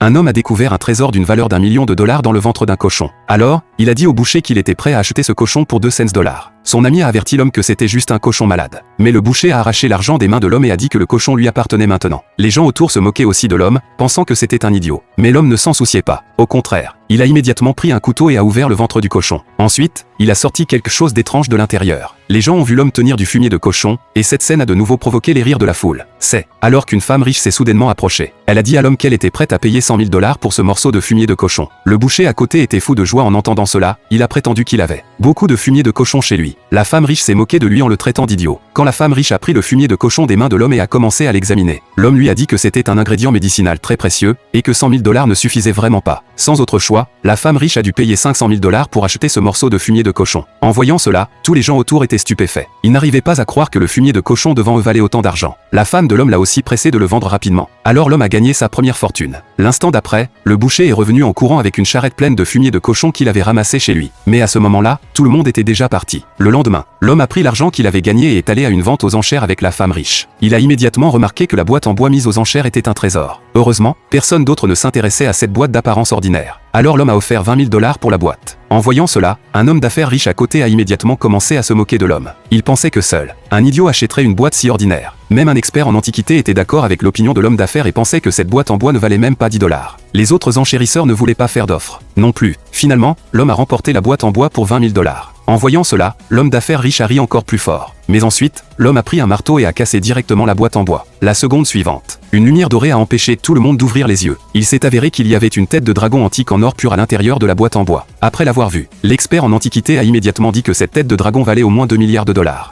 un homme a découvert un trésor d'une valeur d'1 million de dollars dans le ventre d'un cochon. Alors, il a dit au boucher qu'il était prêt à acheter ce cochon pour 2 cents dollars. Son ami a averti l'homme que c'était juste un cochon malade. Mais le boucher a arraché l'argent des mains de l'homme et a dit que le cochon lui appartenait maintenant. Les gens autour se moquaient aussi de l'homme, pensant que c'était un idiot. Mais l'homme ne s'en souciait pas. Au contraire, il a immédiatement pris un couteau et a ouvert le ventre du cochon. Ensuite, il a sorti quelque chose d'étrange de l'intérieur. Les gens ont vu l'homme tenir du fumier de cochon, et cette scène a de nouveau provoqué les rires de la foule. C'est alors qu'une femme riche s'est soudainement approchée. Elle a dit à l'homme qu'elle était prête à payer 100 000 dollars pour ce morceau de fumier de cochon. Le boucher à côté était fou de joie en entendant cela, il a prétendu qu'il avait beaucoup de fumier de cochon chez lui. La femme riche s'est moquée de lui en le traitant d'idiot. Quand la femme riche a pris le fumier de cochon des mains de l'homme et a commencé à l'examiner, l'homme lui a dit que c'était un ingrédient médicinal très précieux, et que 100 000 dollars ne suffisaient vraiment pas. Sans autre choix, la femme riche a dû payer 500 000 dollars pour acheter ce morceau de fumier de cochon. En voyant cela, tous les gens autour étaient stupéfaits. Ils n'arrivaient pas à croire que le fumier de cochon devant eux valait autant d'argent. La femme de l'homme l'a aussi pressé de le vendre rapidement. Alors l'homme a gagné sa première fortune. L'instant d'après, le boucher est revenu en courant avec une charrette pleine de fumier de cochon qu'il avait ramassé chez lui. Mais à ce moment-là, tout le monde était déjà parti. Le lendemain, l'homme a pris l'argent qu'il avait gagné et est allé à une vente aux enchères avec la femme riche. Il a immédiatement remarqué que la boîte en bois mise aux enchères était un trésor. Heureusement, personne d'autre ne s'intéressait à cette boîte d'apparence ordinaire. Alors l'homme a offert 20 000 dollars pour la boîte. En voyant cela, un homme d'affaires riche à côté a immédiatement commencé à se moquer de l'homme. Il pensait que seul un idiot achèterait une boîte si ordinaire. Même un expert en antiquité était d'accord avec l'opinion de l'homme d'affaires et pensait que cette boîte en bois ne valait même pas 10 dollars. Les autres enchérisseurs ne voulaient pas faire d'offre. Non plus. Finalement, l'homme a remporté la boîte en bois pour 20 000 dollars. En voyant cela, l'homme d'affaires riche a ri encore plus fort. Mais ensuite, l'homme a pris un marteau et a cassé directement la boîte en bois. La seconde suivante, une lumière dorée a empêché tout le monde d'ouvrir les yeux. Il s'est avéré qu'il y avait une tête de dragon antique en or pur à l'intérieur de la boîte en bois. Après l'avoir vue, l'expert en antiquité a immédiatement dit que cette tête de dragon valait au moins 2 milliards de dollars.